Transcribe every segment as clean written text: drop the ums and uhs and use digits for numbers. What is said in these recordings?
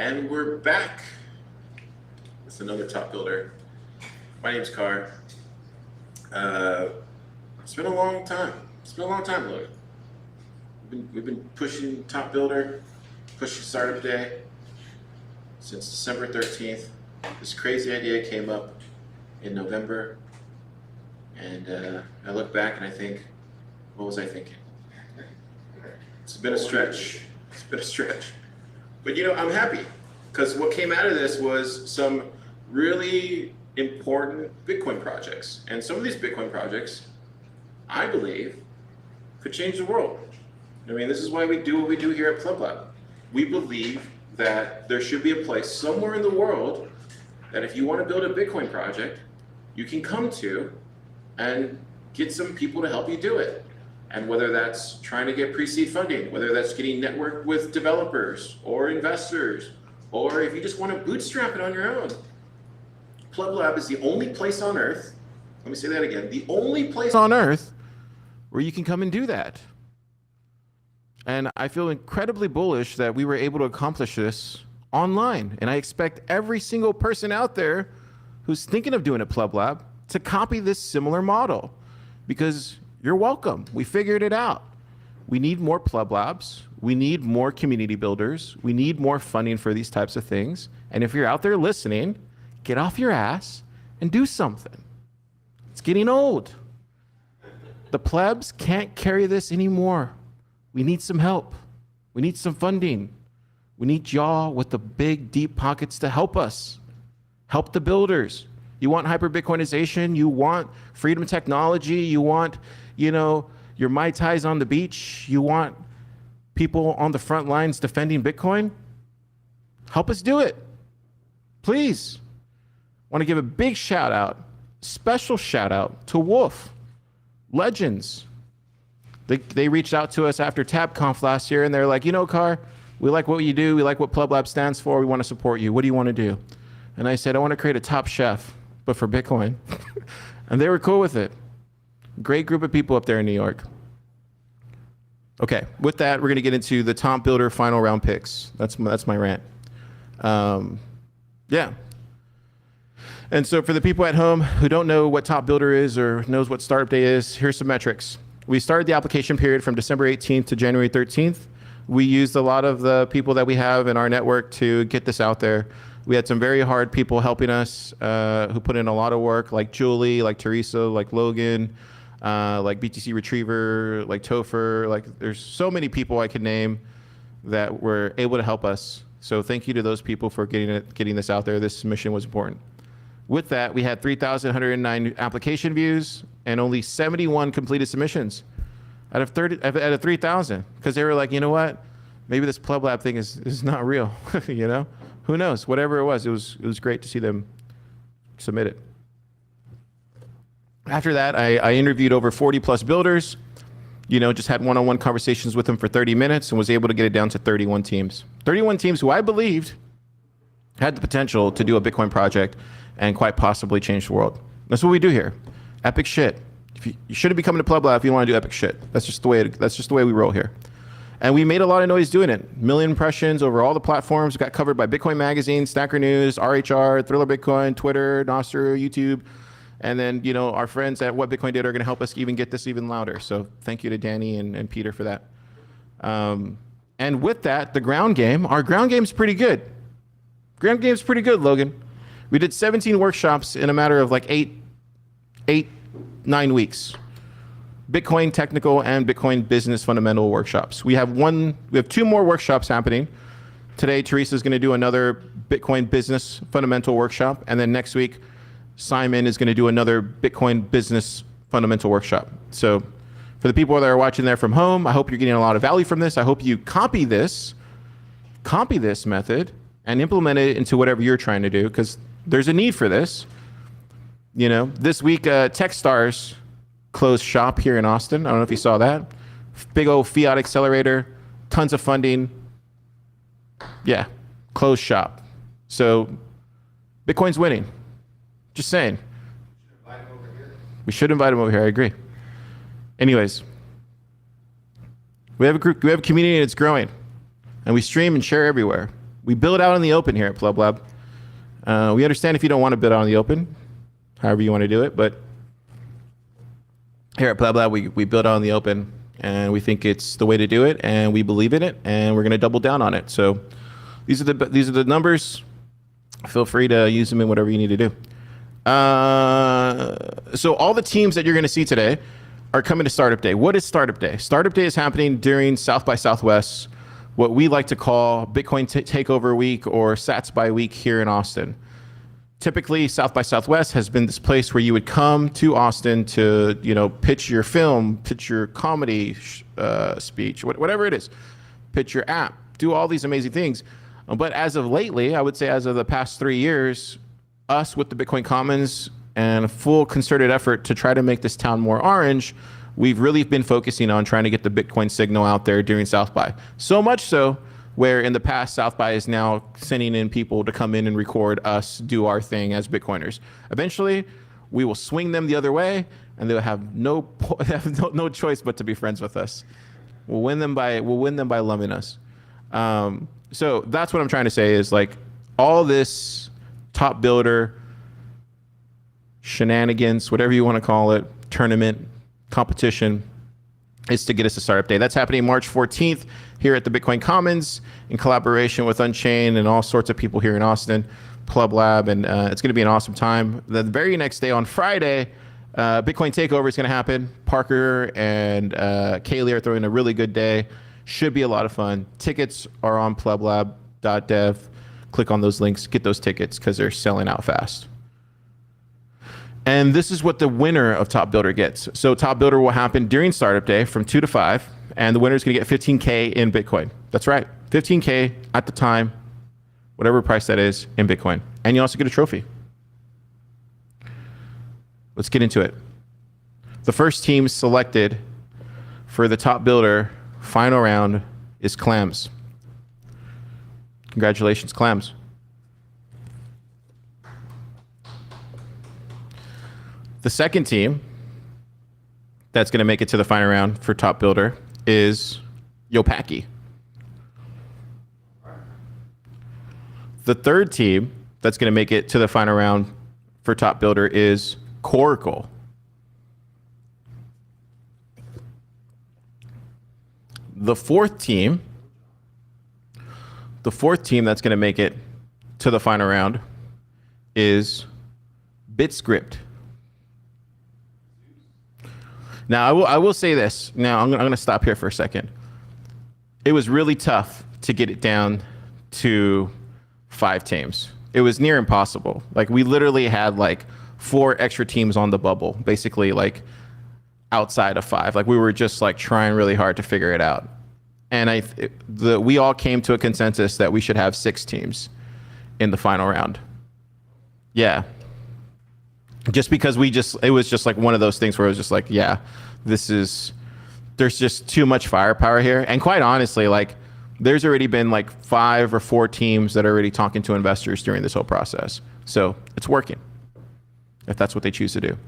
And we're back with another top builder. My name's Carr. It's been a long time. It's been a long time, Lloyd. We've been pushing top builder, pushing startup day since December 13th. This crazy idea came up in November, and I look back and I think, what was I thinking? It's been a stretch. It's been a stretch. But you know, I'm happy because what came out of this was some really important Bitcoin projects. And some of these Bitcoin projects, I believe, could change the world. I mean, this is why we do what we do here at Pleb Lab. We believe that there should be a place somewhere in the world that if you want to build a Bitcoin project, you can come to and get some people to help you do it. And whether that's trying to get pre-seed funding, whether that's getting networked with developers or investors, or if you just want to bootstrap it on your own. Pleb Lab is the only place on earth, let me say that again, the only place on earth where you can come and do that. And I feel incredibly bullish that we were able to accomplish this online. And I expect every single person out there who's thinking of doing a Pleb Lab to copy this similar model, because you're welcome. We figured it out. We need more Pleb Labs. We need more community builders. We need more funding for these types of things. And if you're out there listening, get off your ass and do something. It's getting old. The plebs can't carry this anymore. We need some help. We need some funding. We need y'all with the big, deep pockets to help us. Help the builders. You want hyper-Bitcoinization? You want freedom technology? You want, you know, your Mai Tais on the beach? You want people on the front lines defending Bitcoin? Help us do it. Please. Want to give a big shout out, special shout out to Wolf Legends. They reached out to us after TabConf last year, and they're like, you know, Carr, we like what you do. We like what Pleb Lab stands for. We want to support you. What do you want to do? And I said, I want to create a Top Chef, but for Bitcoin. And they were cool with it. Great group of people up there in New York. Okay, with that, we're going to get into the top builder final round picks. That's my rant. Yeah. And so for the people at home who don't know what top builder is or knows what startup day is, here's some metrics. We started the application period from December 18th to January 13th. We used a lot of the people that we have in our network to get this out there. We had some very hard people helping us who put in a lot of work, like Julie, like Teresa, like Logan, like BTC Retriever, like Topher. Like there's so many people I could name that were able to help us. So thank you to those people for getting this out there. This mission was important. With that, we had 3,109 application views and only 71 completed submissions out of 3,000, because they were like, you know what? Maybe this Pleb Lab thing is not real. You know, who knows? Whatever it was great to see them submit it. After that, I interviewed over 40 plus builders. You know, just had one-on-one conversations with them for 30 minutes and was able to get it down to 31 teams. 31 teams who I believed had the potential to do a Bitcoin project and quite possibly change the world. That's what we do here. Epic shit. You shouldn't be coming to Pleb Lab if you want to do epic shit. That's just the way we roll here. And we made a lot of noise doing it. Million impressions over all the platforms. Got covered by Bitcoin Magazine, Stacker News, RHR, Thriller Bitcoin, Twitter, Nostr, YouTube. And then, you know, our friends at What Bitcoin Did are going to help us even get this even louder. So thank you to Danny and Peter for that. And with that, the ground game, our ground game's pretty good. Ground game's pretty good, Logan. We did 17 workshops in a matter of like 9 weeks. Bitcoin technical and Bitcoin business fundamental workshops. We have 2 more workshops happening. Today, Teresa's going to do another Bitcoin business fundamental workshop. And then next week, Simon is going to do another Bitcoin business fundamental workshop. So for the people that are watching there from home, I hope you're getting a lot of value from this. I hope you copy this method and implement it into whatever you're trying to do, because there's a need for this. You know, this week, Techstars closed shop here in Austin. I don't know if you saw that. Big old fiat accelerator, tons of funding. Yeah, closed shop. So Bitcoin's winning. Just saying. We should invite him over here. I agree. Anyways, we have a group, we have a community, and it's growing. And we stream and share everywhere. We build out in the open here at Pleb Lab. We understand if you don't want to build out in the open, however you want to do it, but here at Pleb Lab, we build out in the open, and we think it's the way to do it, and we believe in it, and we're going to double down on it. So these are the numbers. Feel free to use them in whatever you need to do. So all the teams that you're going to see today are coming to Startup Day. What is Startup Day? Startup Day is happening during South by Southwest, what we like to call Bitcoin Takeover Week or Sats by Week here in Austin. Typically, South by Southwest has been this place where you would come to Austin to, pitch your film, pitch your comedy speech, whatever it is, pitch your app, do all these amazing things. But as of lately, I would say as of the past 3 years, us with the Bitcoin Commons and a full concerted effort to try to make this town more orange, we've really been focusing on trying to get the Bitcoin signal out there during South by. So much so where in the past, South by is now sending in people to come in and record us do our thing as Bitcoiners. Eventually, we will swing them the other way, and they'll have no choice but to be friends with us. We'll win them by loving us. So that's what I'm trying to say is like all this top builder shenanigans, whatever you want to call it, tournament, competition, is to get us to Startup Day. That's happening March 14th here at the Bitcoin Commons in collaboration with Unchained and all sorts of people here in Austin, Pleb Lab, and it's going to be an awesome time. The very next day on Friday, Bitcoin Takeover is going to happen. Parker and Kaylee are throwing a really good day. Should be a lot of fun. Tickets are on pleblab.dev. Click on those links, get those tickets because they're selling out fast. And this is what the winner of Top Builder gets. So Top Builder will happen during Startup Day from 2 to 5, and the winner is going to get $15K in Bitcoin. That's right, $15K at the time, whatever price that is, in Bitcoin. And you also get a trophy. Let's get into it. The first team selected for the Top Builder final round is Clams. Congratulations, Clams. The second team that's going to make it to the final round for Top Builder is Yopaki. The third team that's going to make it to the final round for Top Builder is Coracle. The fourth team that's going to make it to the final round is BitScript. Now, I will say this. Now, I'm going to stop here for a second. It was really tough to get it down to 5 teams. It was near impossible. Like, we literally had like 4 extra teams on the bubble, basically like outside of 5. Like, we were just like trying really hard to figure it out. And we all came to a consensus that we should have 6 teams in the final round. Yeah. Just because it was just like one of those things where it was just like, yeah, there's just too much firepower here. And quite honestly, like there's already been like 5 or 4 teams that are already talking to investors during this whole process. So it's working if that's what they choose to do.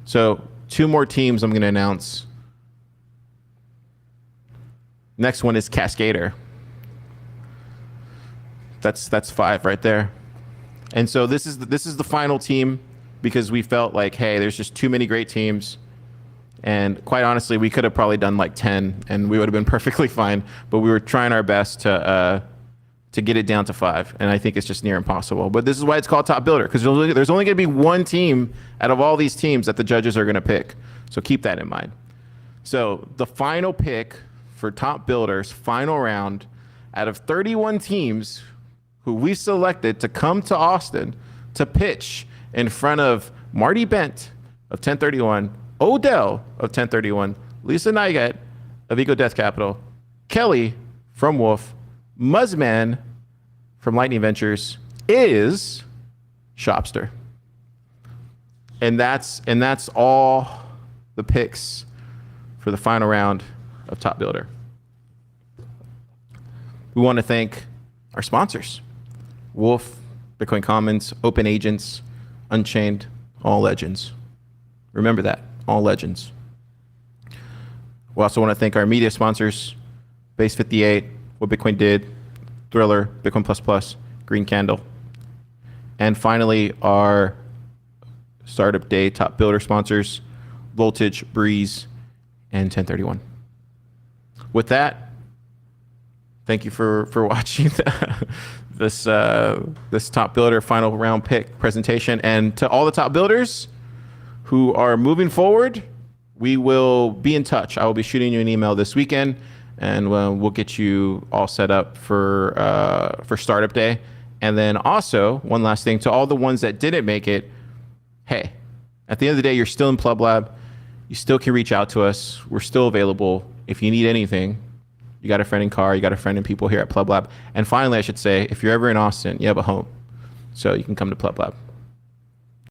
So 2 more teams I'm going to announce. Next one is Cascader. That's 5 right there. And so this is the final team because we felt like, hey, there's just too many great teams. And quite honestly, we could have probably done like 10 and we would have been perfectly fine. But we were trying our best to get it down to 5. And I think it's just near impossible. But this is why it's called Top Builder, because there's only going to be one team out of all these teams that the judges are going to pick. So keep that in mind. So the final pick for Top Builder's final round out of 31 teams who we selected to come to Austin to pitch in front of Marty Bent of 1031, Odell of 1031, Lisa Nygat of Eco Death Capital, Kelly from Wolf, Muzzman from Lightning Ventures is Shopster. And that's all the picks for the final round of Top Builder. We want to thank our sponsors. Wolf, Bitcoin Commons, Open Agents, Unchained, all legends. Remember that, all legends. We also want to thank our media sponsors, Base 58, What Bitcoin Did, Thriller, Bitcoin Plus Plus, Green Candle. And finally, our Startup Day top builder sponsors, Voltage, Breeze, and 1031. With that, thank you for watching this top builder final round pick presentation. And to all the top builders who are moving forward, we will be in touch. I will be shooting you an email this weekend, and we'll get you all set up for Startup Day. And then also, one last thing, to all the ones that didn't make it, hey, at the end of the day, you're still in PlebLab. You still can reach out to us. We're still available. If you need anything, you got a friend in car, you got a friend in people here at PlebLab. And finally, I should say, if you're ever in Austin, you have a home. So you can come to PlebLab.